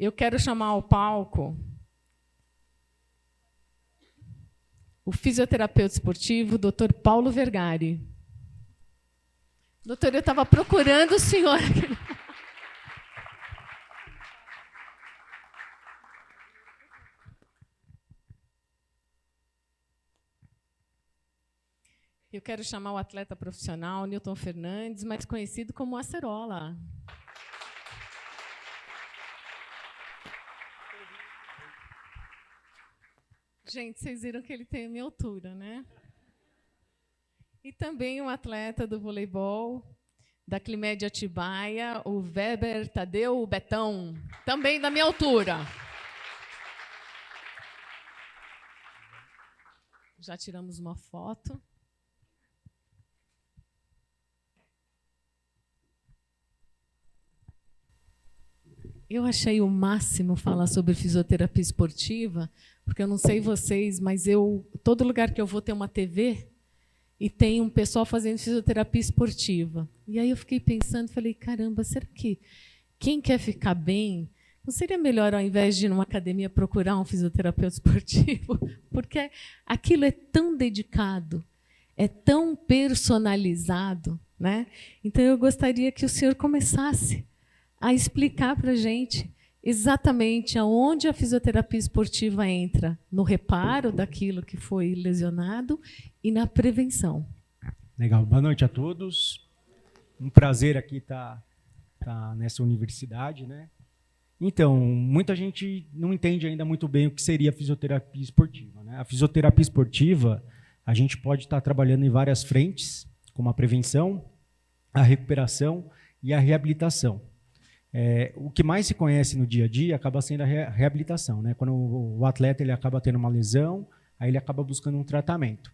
Eu quero chamar ao palco o fisioterapeuta esportivo, Dr. Paulo Vergari. Doutor, eu estava procurando o senhor aqui. Eu quero chamar o atleta profissional Newton Fernandes, mais conhecido como Acerola. Gente, vocês viram que ele tem a minha altura, né? E também um atleta do voleibol, da Climed Atibaia, o Weber Tadeu Betão, também da minha altura. Já tiramos uma foto. Eu achei o máximo falar sobre fisioterapia esportiva, porque eu não sei vocês, mas todo lugar que eu vou tem uma TV e tem um pessoal fazendo fisioterapia esportiva. E aí eu fiquei pensando, falei, caramba, será que quem quer ficar bem, não seria melhor, ao invés de ir numa academia, procurar um fisioterapeuta esportivo? Porque aquilo é tão dedicado, é tão personalizado, né? Então eu gostaria que o senhor começasse a explicar para a gente exatamente aonde a fisioterapia esportiva entra no reparo daquilo que foi lesionado e na prevenção. Legal. Boa noite a todos. Um prazer aqui estar nessa universidade, né? Então, muita gente não entende ainda muito bem o que seria a fisioterapia esportiva, né? A fisioterapia esportiva, a gente pode estar trabalhando em várias frentes, como a prevenção, a recuperação e a reabilitação. O que mais se conhece no dia a dia acaba sendo a reabilitação, né? Quando o atleta ele acaba tendo uma lesão, aí ele acaba buscando um tratamento.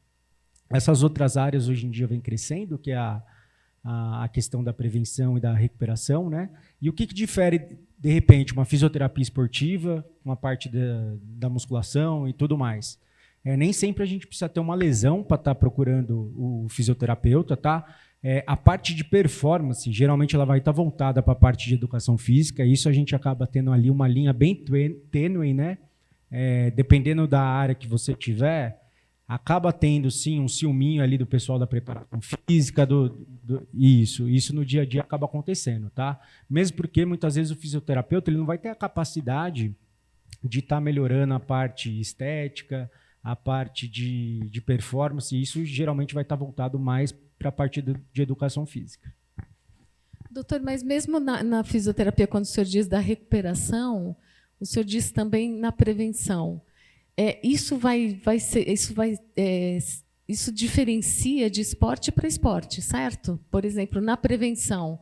Essas outras áreas hoje em dia vêm crescendo, que é a questão da prevenção e da recuperação, né? E o que difere, de repente, uma fisioterapia esportiva, uma parte da musculação e tudo mais? Nem sempre a gente precisa ter uma lesão para estar procurando o fisioterapeuta, tá? A parte de performance, geralmente ela vai estar voltada para a parte de educação física, e isso a gente acaba tendo ali uma linha bem tênue, né? Dependendo da área que você tiver, acaba tendo, sim, um ciúminho ali do pessoal da preparação física, isso no dia a dia acaba acontecendo, tá? Mesmo porque, muitas vezes, o fisioterapeuta ele não vai ter a capacidade de estar melhorando a parte estética, a parte de performance, e isso geralmente vai estar voltado mais para a parte de educação física. Doutor, mas mesmo na fisioterapia, quando o senhor diz da recuperação, o senhor diz também na prevenção. Isso diferencia de esporte para esporte, certo? Por exemplo, na prevenção,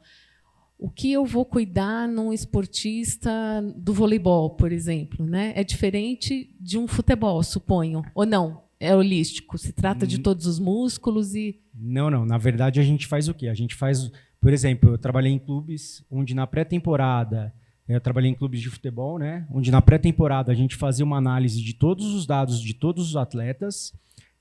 o que eu vou cuidar num esportista do voleibol, por exemplo, né? É diferente de um futebol, suponho, ou não? É holístico, se trata de todos os músculos e... Não. Na verdade, a gente faz o quê? A gente faz, por exemplo, eu trabalhei em clubes onde na pré-temporada, eu trabalhei em clubes de futebol, né? Onde na pré-temporada a gente fazia uma análise de todos os dados de todos os atletas,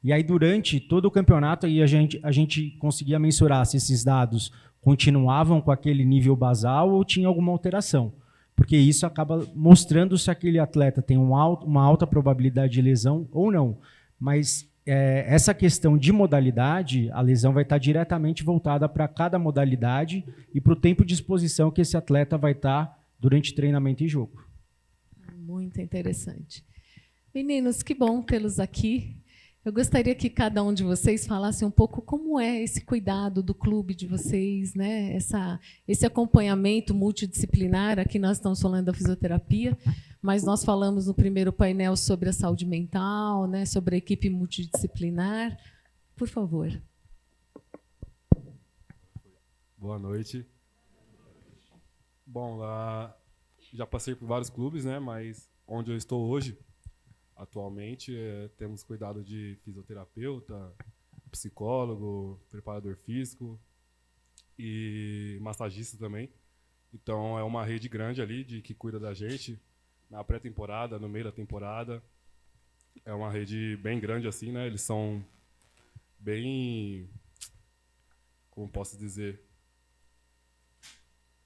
e aí durante todo o campeonato aí a gente conseguia mensurar se esses dados continuavam com aquele nível basal ou tinha alguma alteração. Porque isso acaba mostrando se aquele atleta tem uma alta probabilidade de lesão ou não. Mas essa questão de modalidade, a lesão vai estar diretamente voltada para cada modalidade e para o tempo de exposição que esse atleta vai estar durante treinamento e jogo. Muito interessante. Meninos, que bom tê-los aqui. Eu gostaria que cada um de vocês falasse um pouco como é esse cuidado do clube de vocês, né? Esse acompanhamento multidisciplinar. Aqui nós estamos falando da fisioterapia, mas nós falamos no primeiro painel sobre a saúde mental, né? Sobre a equipe multidisciplinar. Por favor. Boa noite. Bom, lá já passei por vários clubes, né? Mas onde eu estou hoje, atualmente, temos cuidado de fisioterapeuta, psicólogo, preparador físico e massagista também. Então, é uma rede grande ali que cuida da gente na pré-temporada, no meio da temporada. É uma rede bem grande, assim, né? Eles são bem... Como posso dizer?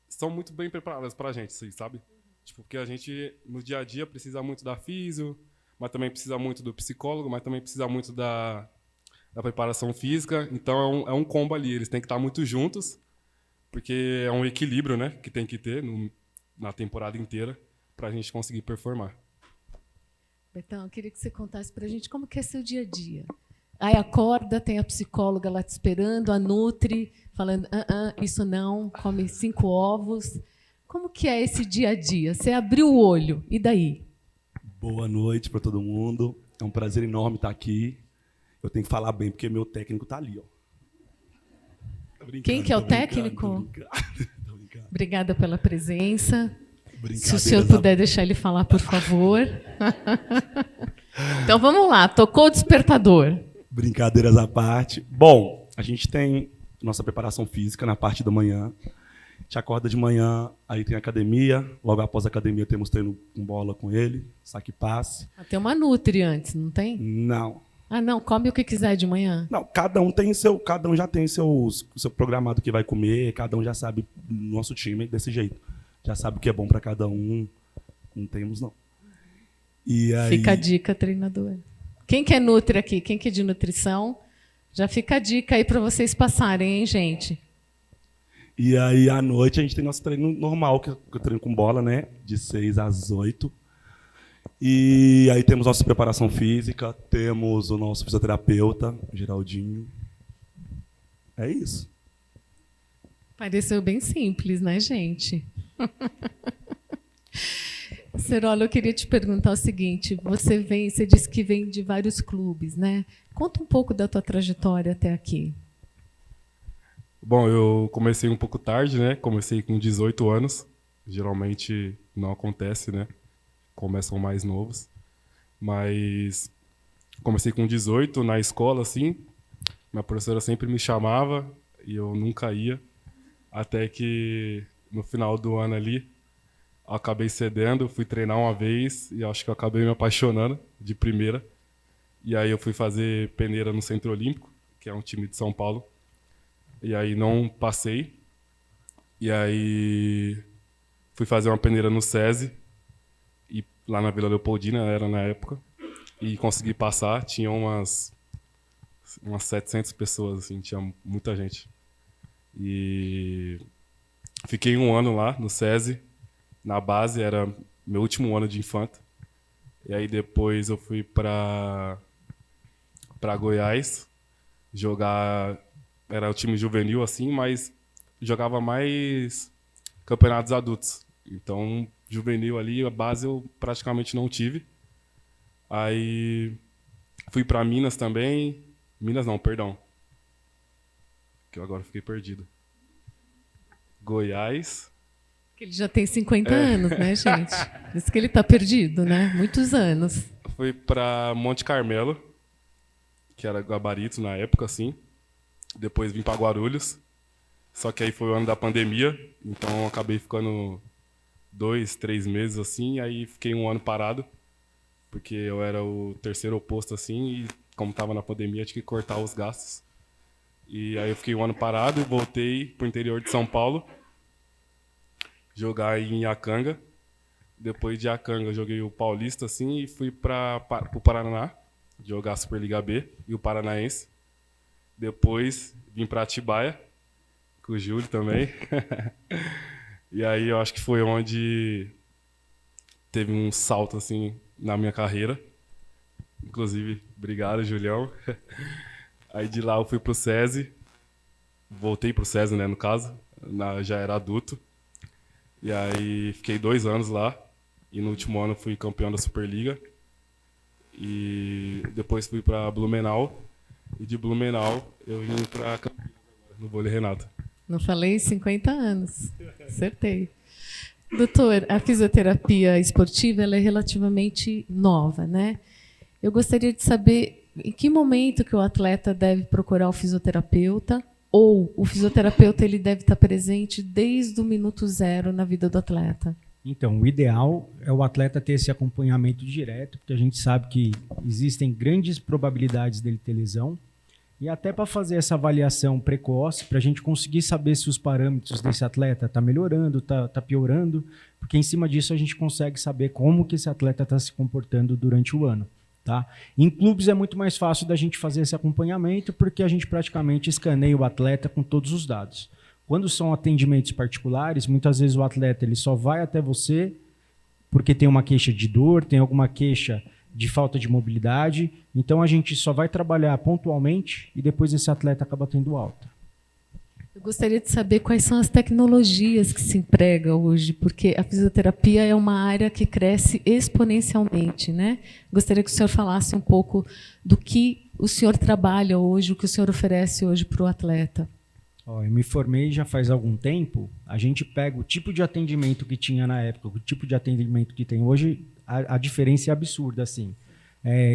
São muito bem preparados para a gente, sabe? Tipo, porque a gente, no dia a dia, precisa muito da físio, mas também precisa muito do psicólogo, mas também precisa muito da preparação física. Então, é um combo ali. Eles têm que estar muito juntos, porque é um equilíbrio, né, que tem que ter na temporada inteira para a gente conseguir performar. Betão, eu queria que você contasse para a gente como que é seu dia a dia. Aí acorda, tem a psicóloga lá te esperando, a Nutri, falando, isso não, come 5 ovos. Como que é esse dia a dia? Você abriu o olho, e daí? Boa noite para todo mundo. É um prazer enorme estar aqui. Eu tenho que falar bem, porque meu técnico está ali. Ó. Quem que é o técnico? Tô brincando. Obrigada pela presença. Se o senhor puder deixar ele falar, por favor. Então, vamos lá. Tocou o despertador. Brincadeiras à parte. Bom, a gente tem nossa preparação física na parte da manhã. A gente acorda de manhã, aí tem academia. Logo após a academia, temos treino com bola com ele, saque e passe. Tem uma Nutri antes, não tem? Não. Não, come o que quiser de manhã. Não, cada um já tem seu programado que vai comer, cada um já sabe, nosso time desse jeito. Já sabe o que é bom para cada um. Não temos, não. E aí... Fica a dica, treinador. Quem que é Nutri aqui? Quem que é de nutrição? Já fica a dica aí para vocês passarem, hein, gente? E aí, à noite, a gente tem nosso treino normal, que eu treino com bola, né? De 6 às 8. E aí temos nossa preparação física, temos o nosso fisioterapeuta, Geraldinho. É isso. Pareceu bem simples, né, gente? Cerola, eu queria te perguntar o seguinte, você disse que vem de vários clubes, né? Conta um pouco da tua trajetória até aqui. Bom, eu comecei um pouco tarde, né? Comecei com 18 anos. Geralmente não acontece, né? Começam mais novos. Mas comecei com 18 na escola, assim. Minha professora sempre me chamava e eu nunca ia. Até que no final do ano ali, eu acabei cedendo, fui treinar uma vez e acho que eu acabei me apaixonando de primeira. E aí eu fui fazer peneira no Centro Olímpico, que é um time de São Paulo. E aí não passei. E aí fui fazer uma peneira no SESI, e lá na Vila Leopoldina, era na época, e consegui passar. Tinha umas 700 pessoas, assim, tinha muita gente. E fiquei um ano lá no SESI, na base, era meu último ano de infanta. E aí depois eu fui para Goiás jogar. Era o time juvenil, assim, mas jogava mais campeonatos adultos. Então, juvenil ali, a base eu praticamente não tive. Aí fui para Minas também. Minas não, perdão. Que eu agora fiquei perdido. Goiás. Ele já tem 50 anos, né, gente? Por isso que ele está perdido, né? Muitos anos. Fui para Monte Carmelo, que era gabarito na época, assim. Depois vim para Guarulhos. Só que aí foi o ano da pandemia, então eu acabei ficando 2, 3 meses assim, aí fiquei um ano parado, porque eu era o terceiro oposto assim, e como estava na pandemia, tinha que cortar os gastos. E aí eu fiquei um ano parado e voltei pro interior de São Paulo, jogar em Iacanga. Depois de Iacanga eu joguei o Paulista assim e fui pro Paraná, jogar a Superliga B e o Paranaense. Depois vim para Atibaia, com o Júlio também. E aí eu acho que foi onde teve um salto assim na minha carreira. Inclusive, obrigado, Julião. Aí de lá eu fui pro SESI. Voltei pro SESI, né, no caso. Já era adulto. E aí fiquei 2 anos lá. E no último ano fui campeão da Superliga. E depois fui para Blumenau. E de Blumenau eu vim para Campinas agora, no vôlei Renato. Não falei 50 anos. Acertei. Doutor, a fisioterapia esportiva ela é relativamente nova, né? Eu gostaria de saber em que momento que o atleta deve procurar o fisioterapeuta, ou o fisioterapeuta ele deve estar presente desde o minuto 0 na vida do atleta. Então, o ideal é o atleta ter esse acompanhamento direto, porque a gente sabe que existem grandes probabilidades dele ter lesão. e até para fazer essa avaliação precoce, para a gente conseguir saber se os parâmetros desse atleta está melhorando, está piorando, porque em cima disso a gente consegue saber como que esse atleta está se comportando durante o ano. Tá? Em clubes é muito mais fácil da gente fazer esse acompanhamento, porque a gente praticamente escaneia o atleta com todos os dados. Quando são atendimentos particulares, muitas vezes o atleta ele só vai até você porque tem uma queixa de dor, tem alguma queixa de falta de mobilidade, então a gente só vai trabalhar pontualmente e depois esse atleta acaba tendo alta. Eu gostaria de saber quais são as tecnologias que se empregam hoje, porque a fisioterapia é uma área que cresce exponencialmente, né? Gostaria que o senhor falasse um pouco do que o senhor trabalha hoje, o que o senhor oferece hoje para o atleta. Eu me formei já faz algum tempo, a gente pega o tipo de atendimento que tinha na época, o tipo de atendimento que tem hoje, a diferença é absurda, assim.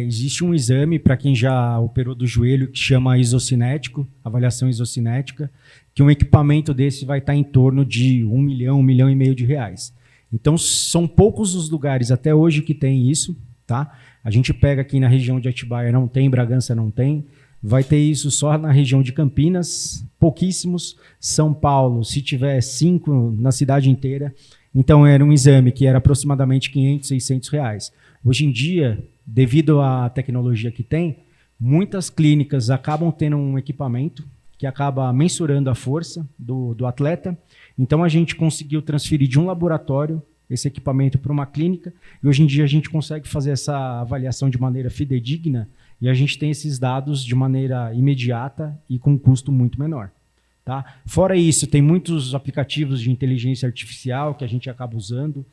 Existe um exame para quem já operou do joelho que chama isocinético, avaliação isocinética, que um equipamento desse vai estar em torno de R$1 milhão, R$1,5 milhão de reais. Então, são poucos os lugares até hoje que tem isso, tá? A gente pega aqui na região de Atibaia, não tem, Bragança não tem, vai ter isso só na região de Campinas, pouquíssimos. São Paulo, se tiver 5 na cidade inteira. Então, era um exame que era aproximadamente R$500, R$600. Hoje em dia, devido à tecnologia que tem, muitas clínicas acabam tendo um equipamento que acaba mensurando a força do atleta. Então, a gente conseguiu transferir de um laboratório esse equipamento para uma clínica e hoje em dia a gente consegue fazer essa avaliação de maneira fidedigna e a gente tem esses dados de maneira imediata e com um custo muito menor. Tá? Fora isso, tem muitos aplicativos de inteligência artificial que a gente acaba usando.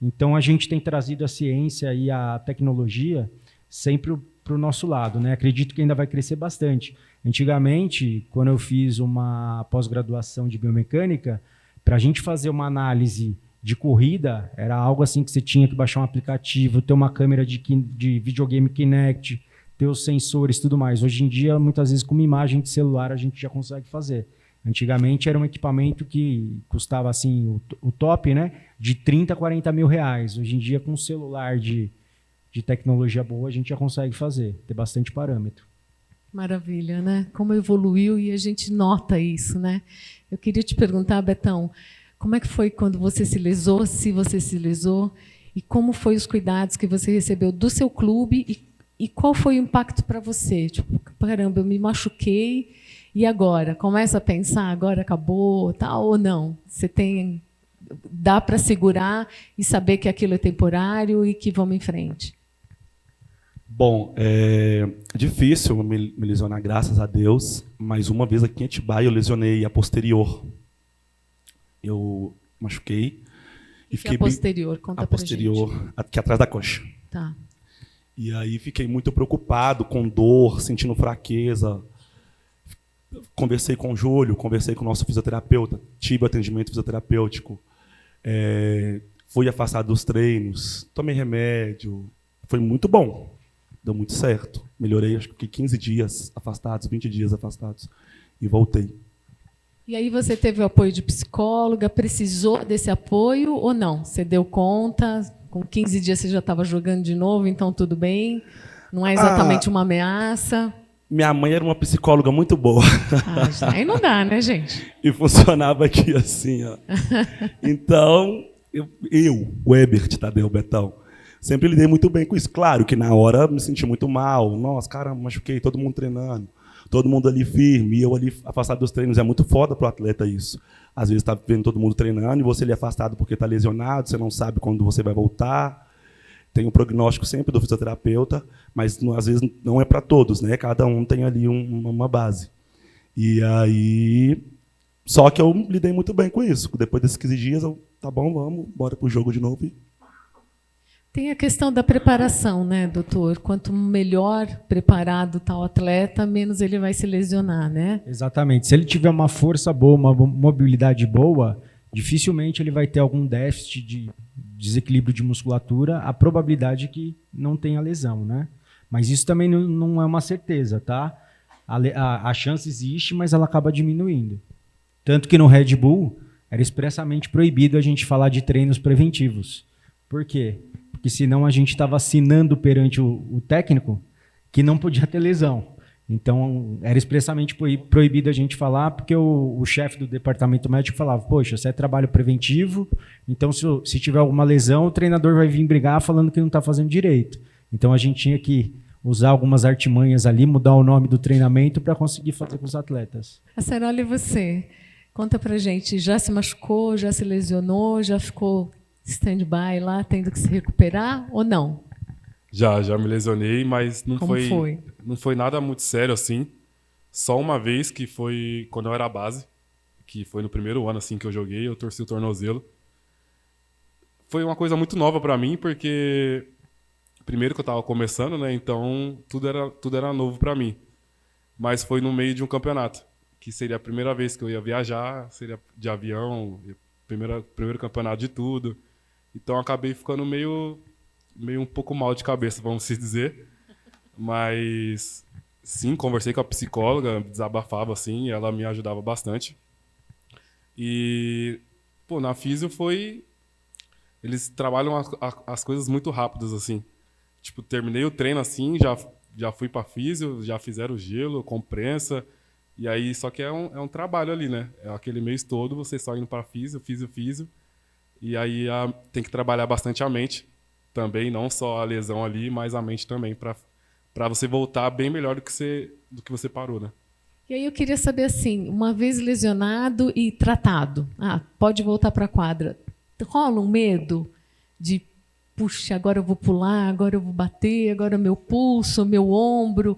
Então, a gente tem trazido a ciência e a tecnologia sempre para o nosso lado, né? Acredito que ainda vai crescer bastante. Antigamente, quando eu fiz uma pós-graduação de biomecânica, para a gente fazer uma análise de corrida, era algo assim que você tinha que baixar um aplicativo, ter uma câmera de videogame Kinect, ter os sensores e tudo mais. Hoje em dia, muitas vezes, com uma imagem de celular, a gente já consegue fazer. Antigamente era um equipamento que custava assim, o top, né, de 30 a 40 mil reais. Hoje em dia, com um celular de tecnologia boa, a gente já consegue fazer, ter bastante parâmetro. Maravilha, né? Como evoluiu e a gente nota isso, né? Eu queria te perguntar, Betão, como é que foi quando você se lesou, se você se lesou, e como foi os cuidados que você recebeu do seu clube e qual foi o impacto para você? Tipo, caramba, eu me machuquei, e agora? Começa a pensar, agora acabou, tal, ou não? Dá para segurar e saber que aquilo é temporário e que vamos em frente? Bom, é difícil me lesionar, graças a Deus, mas uma vez aqui em Atibaia eu lesionei a posterior. Eu machuquei. E fiquei a posterior? Conta pra gente. A posterior, aqui atrás da coxa. Tá. E aí fiquei muito preocupado, com dor, sentindo fraqueza. Conversei com o Júlio, conversei com o nosso fisioterapeuta, tive atendimento fisioterapêutico, fui afastado dos treinos, tomei remédio, foi muito bom, deu muito certo. Melhorei, acho que fiquei 15 dias afastados, 20 dias afastados, e voltei. E aí você teve o apoio de psicóloga, precisou desse apoio ou não? Você deu conta, com 15 dias você já estava jogando de novo, então tudo bem? Não é exatamente uma ameaça? Minha mãe era uma psicóloga muito boa. Aí não dá, né, gente? E funcionava aqui assim, ó. Então, o Ebert, Tadeu, Betão, sempre lidei muito bem com isso. Claro que na hora me senti muito mal. Nossa, cara, machuquei, todo mundo treinando. Todo mundo ali firme, e eu ali afastado dos treinos. É muito foda pro atleta isso. Às vezes está vendo todo mundo treinando e você ali afastado porque está lesionado, você não sabe quando você vai voltar. Tem um prognóstico sempre do fisioterapeuta, mas às vezes não é para todos, né? Cada um tem ali uma base. E aí, só que eu lidei muito bem com isso. Depois desses 15 dias, tá bom, vamos, bora pro jogo de novo. Tem a questão da preparação, né, doutor? Quanto melhor preparado está o atleta, menos ele vai se lesionar, né? Exatamente. Se ele tiver uma força boa, uma mobilidade boa, dificilmente ele vai ter algum déficit de desequilíbrio de musculatura, a probabilidade é que não tenha lesão, né? Mas isso também não é uma certeza, tá? A chance existe, mas ela acaba diminuindo. Tanto que no Red Bull era expressamente proibido a gente falar de treinos preventivos. Por quê? Porque senão a gente estava assinando perante o técnico que não podia ter lesão. Então, era expressamente proibido a gente falar, porque o chefe do departamento médico falava, poxa, isso é trabalho preventivo, então se tiver alguma lesão, o treinador vai vir brigar falando que não está fazendo direito. Então, a gente tinha que usar algumas artimanhas ali, mudar o nome do treinamento para conseguir fazer com os atletas. Acerola, e você? Conta pra gente, já se machucou, já se lesionou, já ficou stand-by lá, tendo que se recuperar ou não? Já me lesionei, mas não Como foi? Não foi nada muito sério assim. Só uma vez, que foi quando eu era base, que foi no primeiro ano assim que eu joguei, eu torci o tornozelo. Foi uma coisa muito nova para mim, porque primeiro que eu estava começando, né? Então tudo era novo para mim. Mas foi no meio de um campeonato, que seria a primeira vez que eu ia viajar, seria de avião, primeiro campeonato de tudo. Então eu acabei ficando meio um pouco mal de cabeça, vamos se dizer. Mas sim, conversei com a psicóloga, desabafava assim, e ela me ajudava bastante. E pô, na físio eles trabalham as coisas muito rápidas assim. Tipo, terminei o treino assim, já fui para físio, já fizeram gelo, comprensa. E aí só que é um trabalho ali, né? É aquele mês todo você só indo para físio. E aí tem que trabalhar bastante a mente também, não só a lesão ali, mas a mente também, para você voltar bem melhor do que você parou, né? E aí eu queria saber assim, uma vez lesionado e tratado, pode voltar para a quadra, rola um medo de, puxa, agora eu vou pular, agora eu vou bater, agora meu pulso, meu ombro,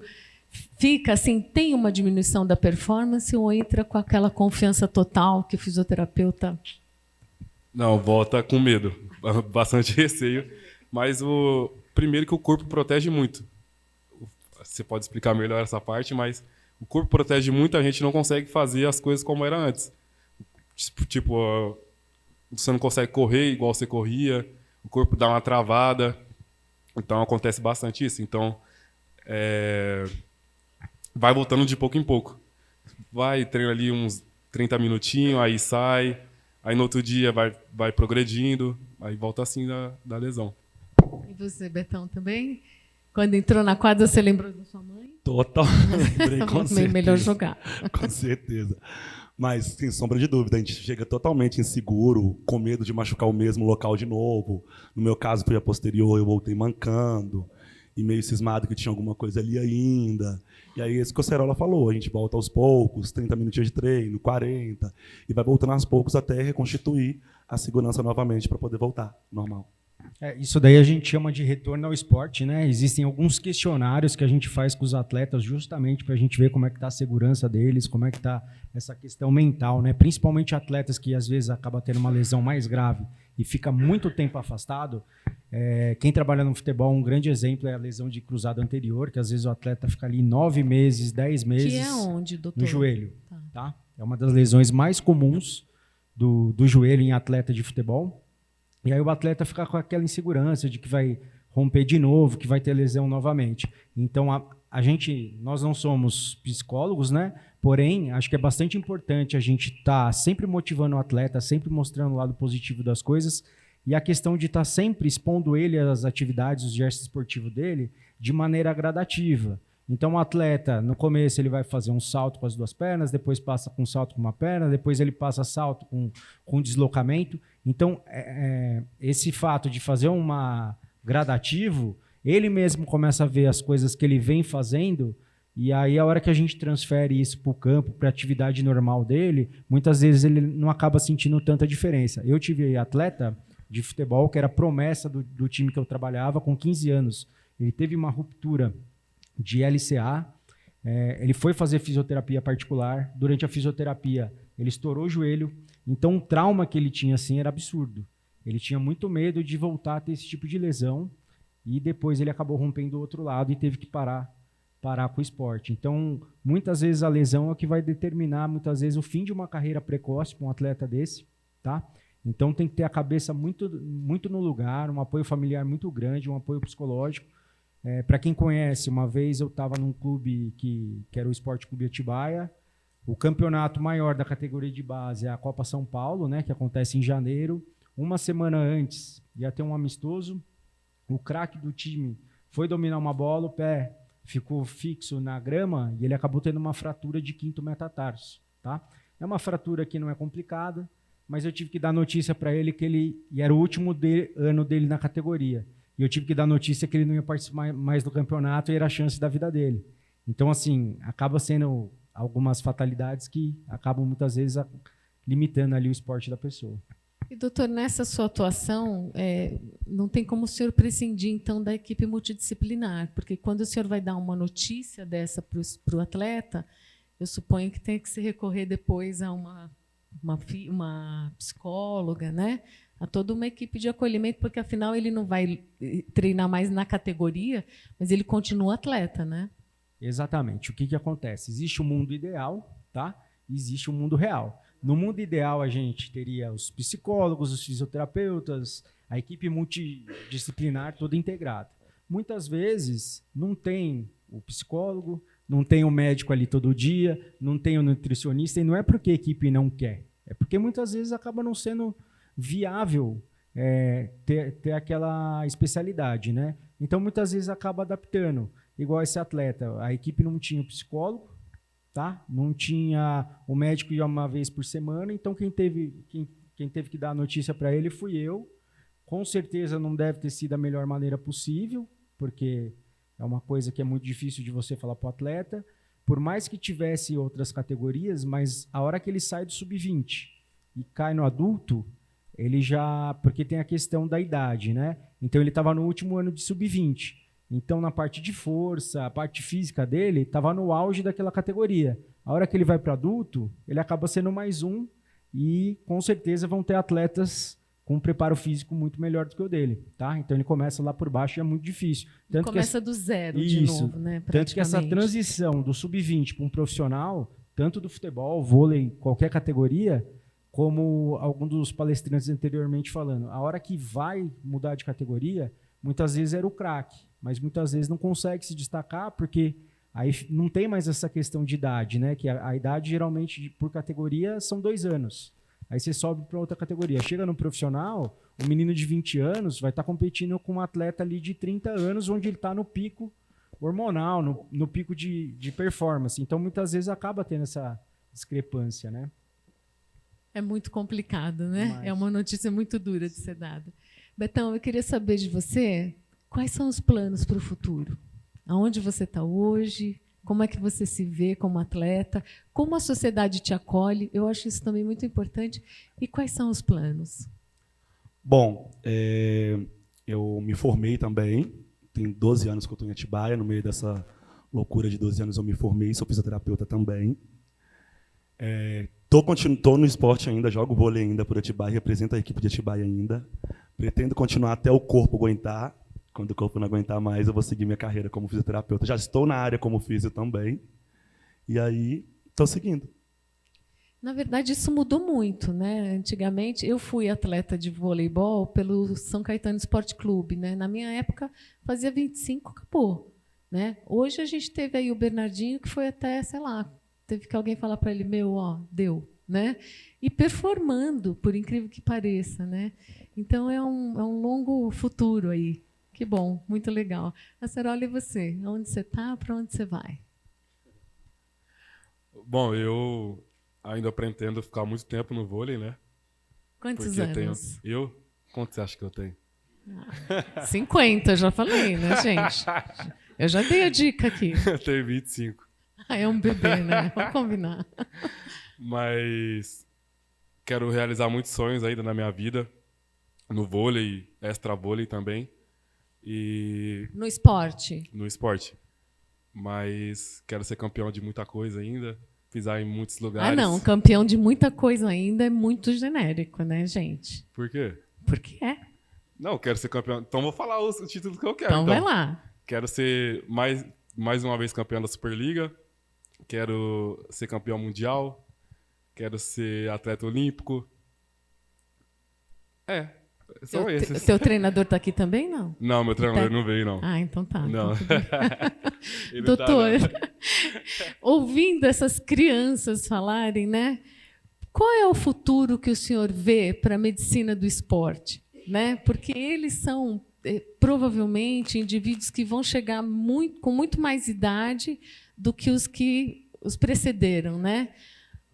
fica assim, tem uma diminuição da performance ou entra com aquela confiança total que o fisioterapeuta... Não, volta com medo, bastante receio. Mas primeiro que o corpo protege muito. Você pode explicar melhor essa parte, mas o corpo protege muito, a gente não consegue fazer as coisas como era antes. Tipo, você não consegue correr igual você corria, o corpo dá uma travada. Então acontece bastante isso. Então, vai voltando de pouco em pouco. Vai, treina ali uns 30 minutinhos, aí sai. Aí no outro dia vai progredindo, aí volta assim da lesão. E você, Betão, também? Quando entrou na quadra, você lembrou da sua mãe? Total, lembrei, com certeza. Melhor jogar. Com certeza. Mas, sem sombra de dúvida, a gente chega totalmente inseguro, com medo de machucar o mesmo local de novo. No meu caso, foi a posterior, eu voltei mancando, e meio cismado que tinha alguma coisa ali ainda. E aí, esse que o Acerola falou, a gente volta aos poucos, 30 minutinhos de treino, 40, e vai voltando aos poucos até reconstituir a segurança novamente para poder voltar, normal. Isso daí a gente chama de retorno ao esporte, né? Existem alguns questionários que a gente faz com os atletas justamente para a gente ver como é que está a segurança deles, como é que está essa questão mental, né? Principalmente atletas que às vezes acabam tendo uma lesão mais grave e fica muito tempo afastado. Quem trabalha no futebol, um grande exemplo é a lesão de cruzado anterior, que às vezes o atleta fica ali 9 meses, 10 meses Que é onde, doutor? no joelho. Tá? É uma das lesões mais comuns do joelho em atleta de futebol. E aí o atleta fica com aquela insegurança de que vai romper de novo, que vai ter lesão novamente. Então, nós não somos psicólogos, né? Porém, acho que é bastante importante a gente estar sempre motivando o atleta, sempre mostrando o lado positivo das coisas, e a questão de estar sempre expondo ele às atividades, os gestos esportivos dele, de maneira gradativa. Então, o atleta, no começo, ele vai fazer um salto com as duas pernas, depois passa com um salto com uma perna, depois ele passa salto com deslocamento. Então, esse fato de fazer uma gradativo, ele mesmo começa a ver as coisas que ele vem fazendo, e aí a hora que a gente transfere isso para o campo, para a atividade normal dele, muitas vezes ele não acaba sentindo tanta diferença. Eu tive atleta de futebol que era promessa do time que eu trabalhava com 15 anos. Ele teve uma ruptura de LCA, ele foi fazer fisioterapia particular. Durante a fisioterapia, ele estourou o joelho. Então, o trauma que ele tinha assim era absurdo. Ele tinha muito medo de voltar a ter esse tipo de lesão e depois ele acabou rompendo do outro lado e teve que parar com o esporte. Então, muitas vezes a lesão é o que vai determinar, muitas vezes, o fim de uma carreira precoce para um atleta desse, tá? Então, tem que ter a cabeça muito, muito no lugar, um apoio familiar muito grande, um apoio psicológico. Para quem conhece, uma vez eu estava num clube que era o Esporte Clube Atibaia. O campeonato maior da categoria de base é a Copa São Paulo, né, que acontece em janeiro. Uma semana antes ia ter um amistoso. O craque do time foi dominar uma bola, o pé ficou fixo na grama e ele acabou tendo uma fratura de quinto metatarso, tá? É uma fratura que não é complicada, mas eu tive que dar notícia para ele que e era o último ano dele na categoria. E eu tive que dar notícia que ele não ia participar mais do campeonato e era a chance da vida dele. Então, assim, acaba sendo algumas fatalidades que acabam muitas vezes limitando ali o esporte da pessoa. E, doutor, nessa sua atuação, não tem como o senhor prescindir, então, da equipe multidisciplinar, porque quando o senhor vai dar uma notícia dessa para o atleta, eu suponho que tem que se recorrer depois a uma psicóloga, né? A toda uma equipe de acolhimento, porque, afinal, ele não vai treinar mais na categoria, mas ele continua atleta, né? Exatamente. O que acontece? Existe o mundo ideal, tá? E existe o mundo real. No mundo ideal, a gente teria os psicólogos, os fisioterapeutas, a equipe multidisciplinar toda integrada. Muitas vezes não tem o psicólogo, não tem o médico ali todo dia, não tem o nutricionista, e não é porque a equipe não quer, é porque muitas vezes acaba não sendo viável ter aquela especialidade, né? Então, muitas vezes acaba adaptando. Igual esse atleta, a equipe não tinha o psicólogo, tá? Não tinha o médico, ia uma vez por semana, então quem teve que dar a notícia para ele fui eu. Com certeza não deve ter sido a melhor maneira possível, porque é uma coisa que é muito difícil de você falar para o atleta, por mais que tivesse outras categorias, mas a hora que ele sai do sub-20 e cai no adulto, ele já... Porque tem a questão da idade, né? Então ele estava no último ano de sub-20. Então, na parte de força, a parte física dele estava no auge daquela categoria. A hora que ele vai para adulto, ele acaba sendo mais um e, com certeza, vão ter atletas com um preparo físico muito melhor do que o dele, tá? Então, ele começa lá por baixo e é muito difícil. Tanto começa do zero de novo, né? Tanto que essa transição do sub-20 para um profissional, tanto do futebol, vôlei, qualquer categoria, como algum dos palestrantes anteriormente falando, a hora que vai mudar de categoria, muitas vezes era o craque, mas muitas vezes não consegue se destacar porque aí não tem mais essa questão de idade, né? Que a idade geralmente por categoria são 2 anos. Aí você sobe para outra categoria. Chega no profissional, o menino de 20 anos vai estar competindo com um atleta ali de 30 anos, onde ele está no pico hormonal, no pico de performance. Então, muitas vezes acaba tendo essa discrepância, né? É muito complicado, né? É uma notícia muito dura de ser dada. Betão, eu queria saber de você, quais são os planos para o futuro? Aonde você está hoje? Como é que você se vê como atleta? Como a sociedade te acolhe? Eu acho isso também muito importante. E quais são os planos? Bom, eu me formei também. Tem 12 anos que eu estou em Atibaia. No meio dessa loucura de 12 anos, eu me formei. Sou fisioterapeuta também. Estou no esporte ainda, jogo vôlei ainda por Atibaia, represento a equipe de Atibaia ainda. Pretendo continuar até o corpo aguentar. Quando o corpo não aguentar mais, eu vou seguir minha carreira como fisioterapeuta. Já estou na área como fisio também. E aí, estou seguindo. Na verdade, isso mudou muito, né? Antigamente, eu fui atleta de voleibol pelo São Caetano Esporte Clube, né? Na minha época, fazia 25, acabou, né? Hoje a gente teve aí o Bernardinho, que foi até, sei lá, teve que alguém falar para ele, deu, né? E performando, por incrível que pareça, né? Então, é um longo futuro aí. Que bom, muito legal. Acerola, e você? Onde você está? Para onde você vai? Bom, eu ainda pretendo ficar muito tempo no vôlei, né? Quantos anos? Quanto você acha que eu tenho? 50, já falei, né, gente? Eu já dei a dica aqui. Eu tenho 25. É um bebê, né? Vamos combinar. Mas quero realizar muitos sonhos ainda na minha vida, no vôlei, extra vôlei também. E no esporte? No esporte. Mas quero ser campeão de muita coisa ainda, pisar em muitos lugares. Ah, não, campeão de muita coisa ainda é muito genérico, né, gente? Por quê? Porque é. Não, quero ser campeão. Então vou falar os títulos que eu quero. Então vai lá. Quero ser mais uma vez campeão da Superliga. Quero ser campeão mundial. Quero ser atleta olímpico. São esses. Teu treinador está aqui também, não? Não, meu treinador não veio, não. Ah, então tá. Não. Doutor, ouvindo essas crianças falarem, né? Qual é o futuro que o senhor vê para a medicina do esporte? Né? Porque eles são provavelmente indivíduos que vão chegar com muito mais idade do que os precederam, né?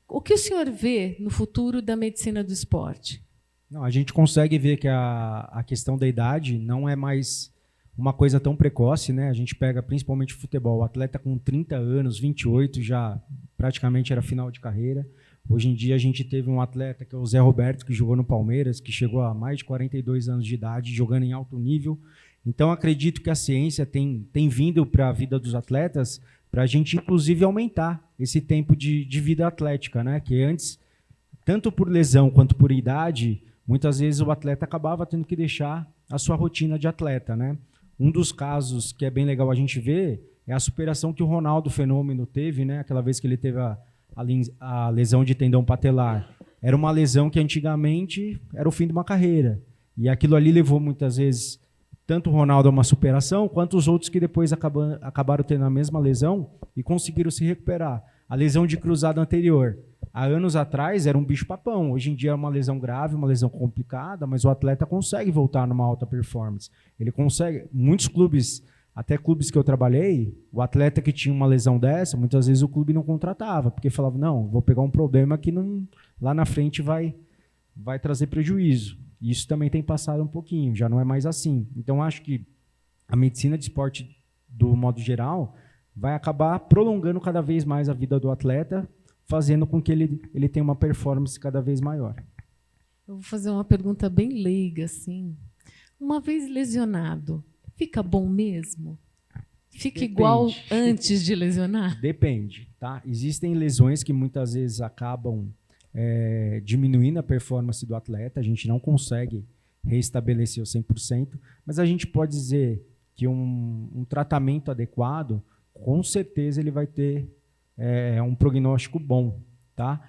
O que o senhor vê no futuro da medicina do esporte? Não, a gente consegue ver que a questão da idade não é mais uma coisa tão precoce, né? A gente pega principalmente o futebol, o atleta com 30 anos, 28, já praticamente era final de carreira. Hoje em dia a gente teve um atleta que é o Zé Roberto, que jogou no Palmeiras, que chegou a mais de 42 anos de idade, jogando em alto nível. Então acredito que a ciência tem vindo para a vida dos atletas para a gente, inclusive, aumentar esse tempo de vida atlética, né? Que antes, tanto por lesão quanto por idade, muitas vezes o atleta acabava tendo que deixar a sua rotina de atleta, né? Um dos casos que é bem legal a gente ver é a superação que o Ronaldo Fenômeno teve, né? Aquela vez que ele teve a lesão de tendão patelar. Era uma lesão que antigamente era o fim de uma carreira. E aquilo ali levou muitas vezes tanto o Ronaldo a uma superação, quanto os outros que depois acabaram tendo a mesma lesão e conseguiram se recuperar. A lesão de cruzado anterior, há anos atrás, era um bicho-papão. Hoje em dia é uma lesão grave, uma lesão complicada, mas o atleta consegue voltar numa alta performance. Ele consegue. Muitos clubes, até clubes que eu trabalhei, o atleta que tinha uma lesão dessa, muitas vezes o clube não contratava, porque falava, não, vou pegar um problema que não, lá na frente vai trazer prejuízo. Isso também tem passado um pouquinho, já não é mais assim. Então, acho que a medicina de esporte, do modo geral, vai acabar prolongando cada vez mais a vida do atleta, fazendo com que ele tenha uma performance cada vez maior. Eu vou fazer uma pergunta bem leiga, assim. Uma vez lesionado, fica bom mesmo? Fica Depende. Igual antes de lesionar? Depende, tá? Existem lesões que muitas vezes acabam diminuindo a performance do atleta, a gente não consegue reestabelecer o 100%, mas a gente pode dizer que um tratamento adequado, com certeza ele vai ter um prognóstico bom, tá?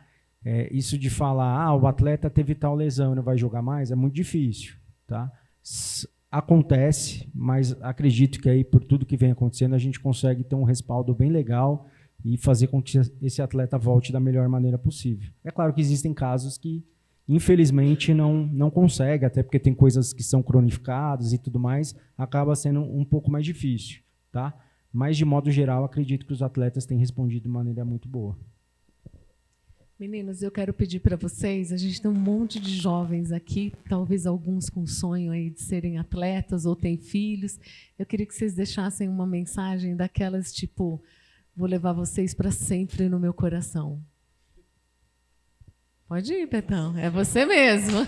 Isso de falar, o atleta teve tal lesão, não vai jogar mais, é muito difícil, tá? Acontece, mas acredito que aí, por tudo que vem acontecendo, a gente consegue ter um respaldo bem legal e fazer com que esse atleta volte da melhor maneira possível. É claro que existem casos que, infelizmente, não consegue, até porque tem coisas que são cronificadas e tudo mais, acaba sendo um pouco mais difícil, tá? Mas, de modo geral, acredito que os atletas têm respondido de maneira muito boa. Meninos, eu quero pedir para vocês, a gente tem um monte de jovens aqui, talvez alguns com sonho aí de serem atletas ou têm filhos. Eu queria que vocês deixassem uma mensagem daquelas tipo, vou levar vocês para sempre no meu coração. Pode ir, Betão, é você mesmo.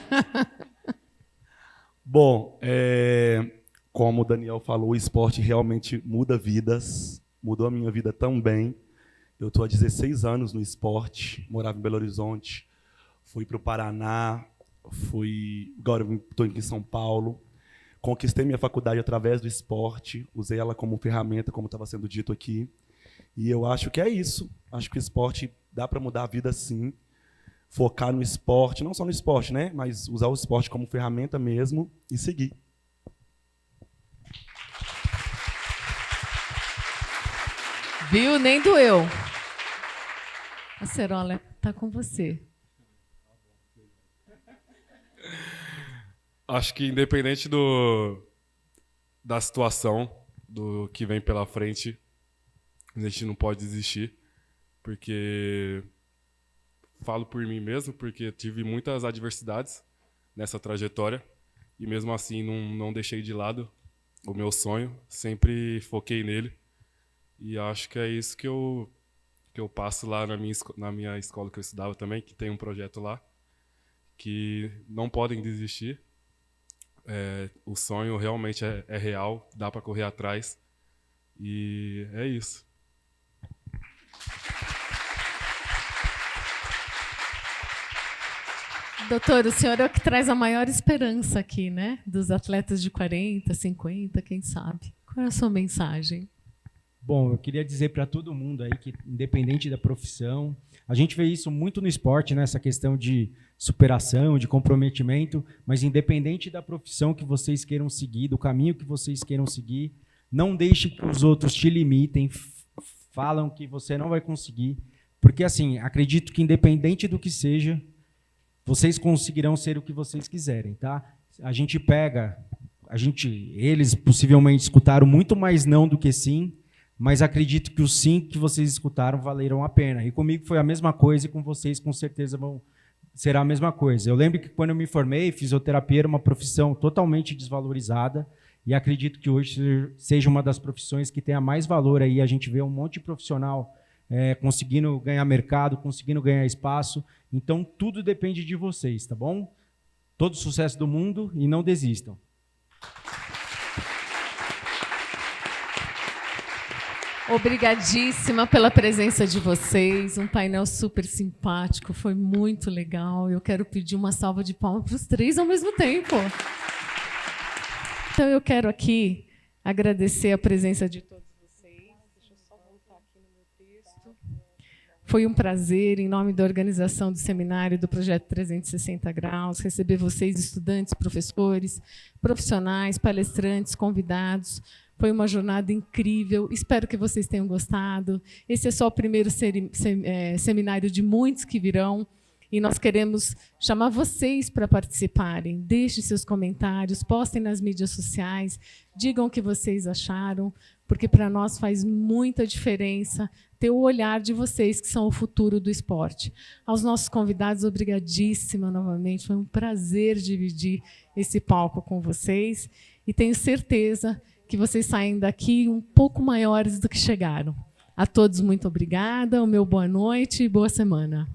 Bom, como o Daniel falou, o esporte realmente muda vidas, mudou a minha vida também. Eu estou há 16 anos no esporte, morava em Belo Horizonte, fui para o Paraná, agora estou aqui em São Paulo, conquistei minha faculdade através do esporte, usei ela como ferramenta, como estava sendo dito aqui, e eu acho que é isso. Acho que o esporte dá para mudar a vida sim, focar no esporte, não só no esporte, né, mas usar o esporte como ferramenta mesmo e seguir. Viu? Nem doeu. A Cerola está com você. Acho que independente da situação, do que vem pela frente, a gente não pode desistir, porque falo por mim mesmo, porque tive muitas adversidades nessa trajetória e mesmo assim não deixei de lado o meu sonho, sempre foquei nele. E acho que é isso que eu passo lá na minha escola que eu estudava também, que tem um projeto lá, que não podem desistir. O sonho realmente é real, dá para correr atrás. E é isso. Doutor, o senhor é o que traz a maior esperança aqui, né? Dos atletas de 40, 50, quem sabe. Qual é a sua mensagem? Bom, eu queria dizer para todo mundo aí que, independente da profissão, a gente vê isso muito no esporte, né? Essa questão de superação, de comprometimento, mas independente da profissão que vocês queiram seguir, do caminho que vocês queiram seguir, não deixe que os outros te limitem, falam que você não vai conseguir, porque assim, acredito que independente do que seja, vocês conseguirão ser o que vocês quiserem, tá? A gente pega eles possivelmente escutaram muito mais não do que sim, mas acredito que os sim que vocês escutaram valeram a pena. E comigo foi a mesma coisa e com vocês com certeza será a mesma coisa. Eu lembro que quando eu me formei, fisioterapia era uma profissão totalmente desvalorizada e acredito que hoje seja uma das profissões que tenha mais valor aí. A gente vê um monte de profissional conseguindo ganhar mercado, conseguindo ganhar espaço. Então, tudo depende de vocês, tá bom? Todo sucesso do mundo e não desistam. Obrigadíssima pela presença de vocês, um painel super simpático, foi muito legal. Eu quero pedir uma salva de palmas para os 3 ao mesmo tempo. Então, eu quero aqui agradecer a presença de todos vocês. Deixa eu só voltar aqui no meu texto. Foi um prazer, em nome da organização do seminário do Projeto 360 Graus, receber vocês, estudantes, professores, profissionais, palestrantes, convidados. Foi uma jornada incrível, espero que vocês tenham gostado. Esse é só o primeiro seminário de muitos que virão, e nós queremos chamar vocês para participarem. Deixem seus comentários, postem nas mídias sociais, digam o que vocês acharam, porque para nós faz muita diferença ter o olhar de vocês, que são o futuro do esporte. Aos nossos convidados, obrigadíssima novamente, foi um prazer dividir esse palco com vocês, e tenho certeza que vocês saem daqui um pouco maiores do que chegaram. A todos, muito obrigada, o meu boa noite e boa semana.